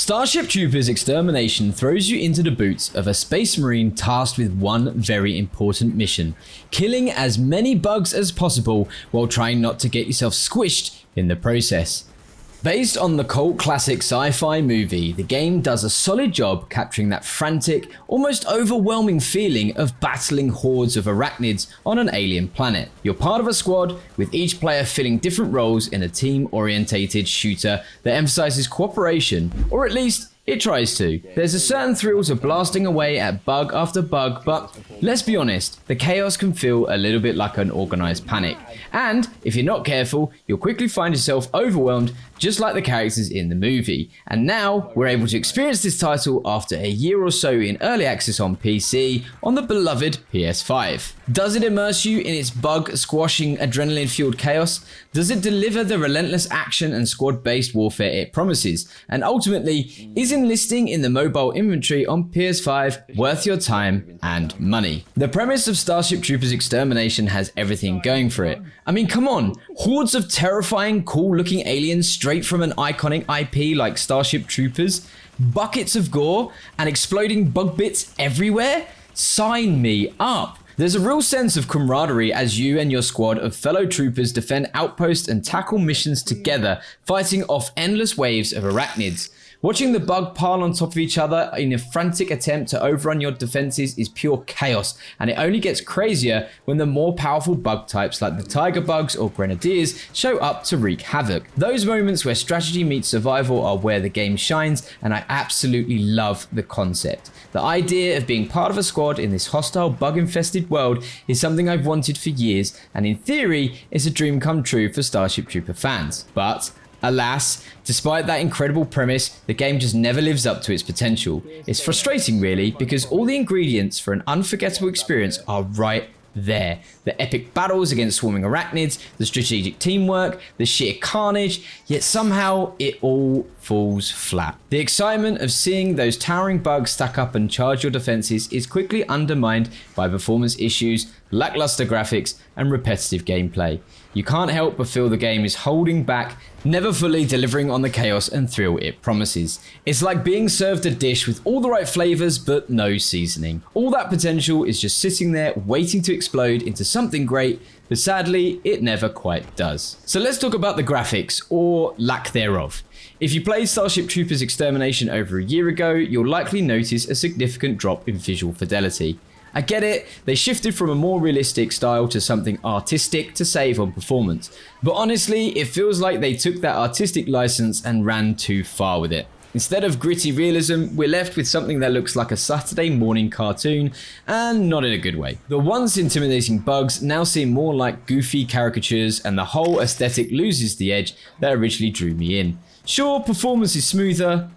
Starship Troopers Extermination throws you into the boots of a space marine tasked with one very important mission: killing as many bugs as possible while trying not to get yourself squished in the process. Based on the cult classic sci-fi movie, the game does a solid job capturing that frantic, almost overwhelming feeling of battling hordes of arachnids on an alien planet. You're part of a squad, with each player filling different roles in a team-orientated shooter that emphasizes cooperation, or at least it tries to. There's a certain thrill to blasting away at bug after bug, but let's be honest, the chaos can feel a little bit like an organized panic. And if you're not careful, you'll quickly find yourself overwhelmed, just like the characters in the movie. And now we're able to experience this title after a year or so in early access on PC on the beloved PS5. Does it immerse you in its bug-squashing, adrenaline-fueled chaos? Does it deliver the relentless action and squad-based warfare it promises? And ultimately, is enlisting in the mobile inventory on PS5 worth your time and money? The premise of Starship Troopers Extermination has everything going for it. I mean, come on, hordes of terrifying, cool-looking aliens straight from an iconic IP like Starship Troopers, buckets of gore, and exploding bug bits everywhere? Sign me up! There's a real sense of camaraderie as you and your squad of fellow troopers defend outposts and tackle missions together, fighting off endless waves of arachnids. Watching the bug pile on top of each other in a frantic attempt to overrun your defenses is pure chaos, and it only gets crazier when the more powerful bug types like the tiger bugs or grenadiers show up to wreak havoc. Those moments where strategy meets survival are where the game shines, and I absolutely love the concept. The idea of being part of a squad in this hostile, bug-infested world is something I've wanted for years, and in theory, it's a dream come true for Starship Trooper fans. But alas, despite that incredible premise, the game just never lives up to its potential. It's frustrating really, because all the ingredients for an unforgettable experience are right there. The epic battles against swarming arachnids, the strategic teamwork, the sheer carnage, yet somehow it all falls flat. The excitement of seeing those towering bugs stack up and charge your defenses is quickly undermined by performance issues, lackluster graphics, and repetitive gameplay. You can't help but feel the game is holding back, never fully delivering on the chaos and thrill it promises. It's like being served a dish with all the right flavors but no seasoning. All that potential is just sitting there waiting to explode into something great, but sadly it never quite does. So let's talk about the graphics, or lack thereof. If you played Starship Troopers Extermination over a year ago, you'll likely notice a significant drop in visual fidelity. I get it, they shifted from a more realistic style to something artistic to save on performance, but honestly it feels like they took that artistic license and ran too far with it. Instead of gritty realism, we're left with something that looks like a Saturday morning cartoon, and not in a good way. The once intimidating bugs now seem more like goofy caricatures, and the whole aesthetic loses the edge that originally drew me in. Sure, performance is smoother,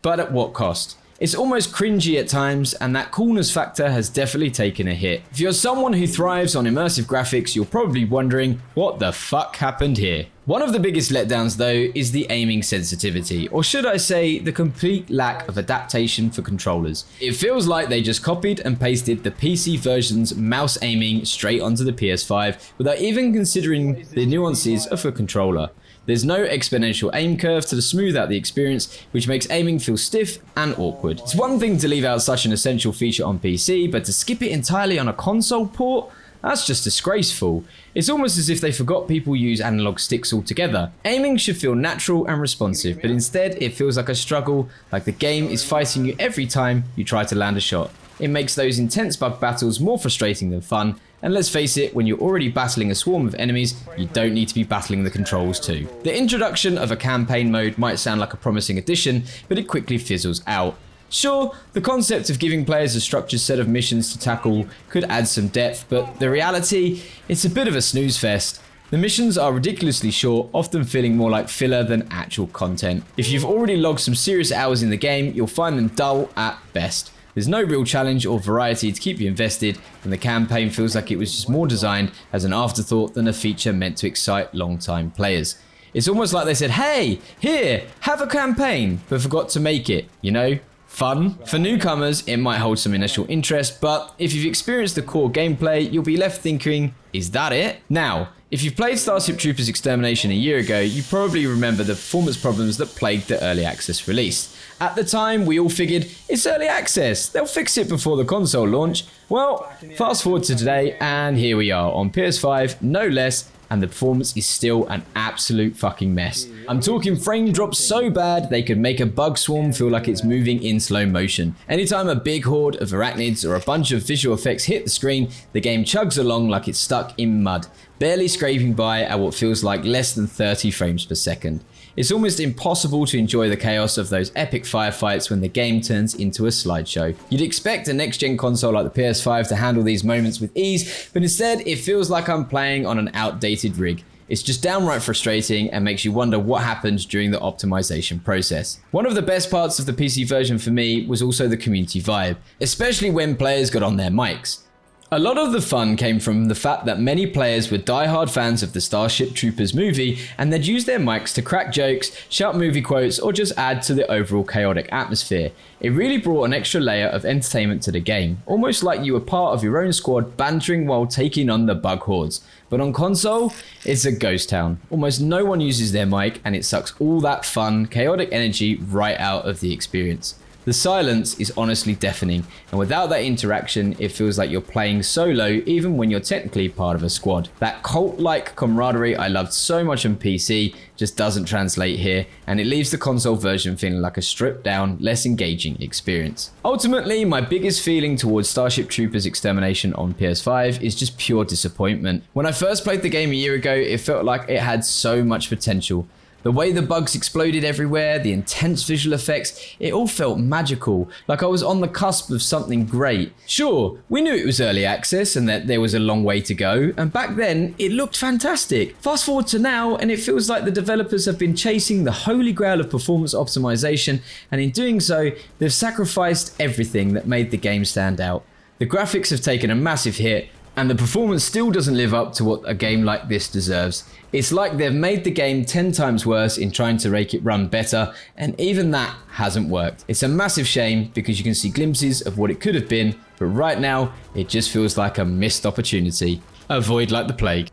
but at what cost? It's almost cringy at times, and that coolness factor has definitely taken a hit. If you're someone who thrives on immersive graphics, you're probably wondering, what the fuck happened here? One of the biggest letdowns though is the aiming sensitivity, or should I say the complete lack of adaptation for controllers. It feels like they just copied and pasted the PC version's mouse aiming straight onto the PS5 without even considering the nuances of a controller. There's no exponential aim curve to smooth out the experience, which makes aiming feel stiff and awkward. It's one thing to leave out such an essential feature on PC, but to skip it entirely on a console port? That's just disgraceful. It's almost as if they forgot people use analog sticks altogether. Aiming should feel natural and responsive, but instead it feels like a struggle, like the game is fighting you every time you try to land a shot. It makes those intense bug battles more frustrating than fun, and let's face it, when you're already battling a swarm of enemies, you don't need to be battling the controls too. The introduction of a campaign mode might sound like a promising addition, but it quickly fizzles out. Sure, the concept of giving players a structured set of missions to tackle could add some depth, but the reality, it's a bit of a snooze fest. The missions are ridiculously short, often feeling more like filler than actual content. If you've already logged some serious hours in the game, you'll find them dull at best. There's no real challenge or variety to keep you invested, and the campaign feels like it was just more designed as an afterthought than a feature meant to excite long-time players. It's almost like they said, hey, here, have a campaign, but forgot to make it, you know? Fun. For newcomers, it might hold some initial interest, but if you've experienced the core gameplay, you'll be left thinking, is that it? Now, If you played Starship Troopers Extermination a year ago, you probably remember the performance problems that plagued the early access release. At the time, we all figured, it's early access, they'll fix it before the console launch. Well, fast forward to today, and here we are on PS5, no less, and the performance is still an absolute fucking mess. I'm talking frame drops so bad they could make a bug swarm feel like it's moving in slow motion. Anytime a big horde of arachnids or a bunch of visual effects hit the screen, the game chugs along like it's stuck in mud, barely scraping by at what feels like less than 30 frames per second. It's almost impossible to enjoy the chaos of those epic firefights when the game turns into a slideshow. You'd expect a next-gen console like the PS5 to handle these moments with ease, but instead it feels like I'm playing on an outdated rig. It's just downright frustrating and makes you wonder what happened during the optimization process. One of the best parts of the PC version for me was also the community vibe, especially when players got on their mics. A lot of the fun came from the fact that many players were die-hard fans of the Starship Troopers movie, and they'd use their mics to crack jokes, shout movie quotes, or just add to the overall chaotic atmosphere. It really brought an extra layer of entertainment to the game, almost like you were part of your own squad bantering while taking on the bug hordes. But on console, it's a ghost town. Almost no one uses their mic, and it sucks all that fun, chaotic energy right out of the experience. The silence is honestly deafening, and without that interaction, it feels like you're playing solo even when you're technically part of a squad. That cult-like camaraderie I loved so much on PC just doesn't translate here, and it leaves the console version feeling like a stripped-down, less engaging experience. Ultimately, my biggest feeling towards Starship Troopers Extermination on PS5 is just pure disappointment. When I first played the game a year ago, it felt like it had so much potential. The way the bugs exploded everywhere, the intense visual effects, it all felt magical, like I was on the cusp of something great. Sure, we knew it was early access and that there was a long way to go, and back then, it looked fantastic. Fast forward to now, and it feels like the developers have been chasing the holy grail of performance optimization, and in doing so, they've sacrificed everything that made the game stand out. The graphics have taken a massive hit, and the performance still doesn't live up to what a game like this deserves. It's like they've made the game 10 times worse in trying to make it run better, and even that hasn't worked. It's a massive shame because you can see glimpses of what it could have been, but right now, it just feels like a missed opportunity. Avoid like the plague.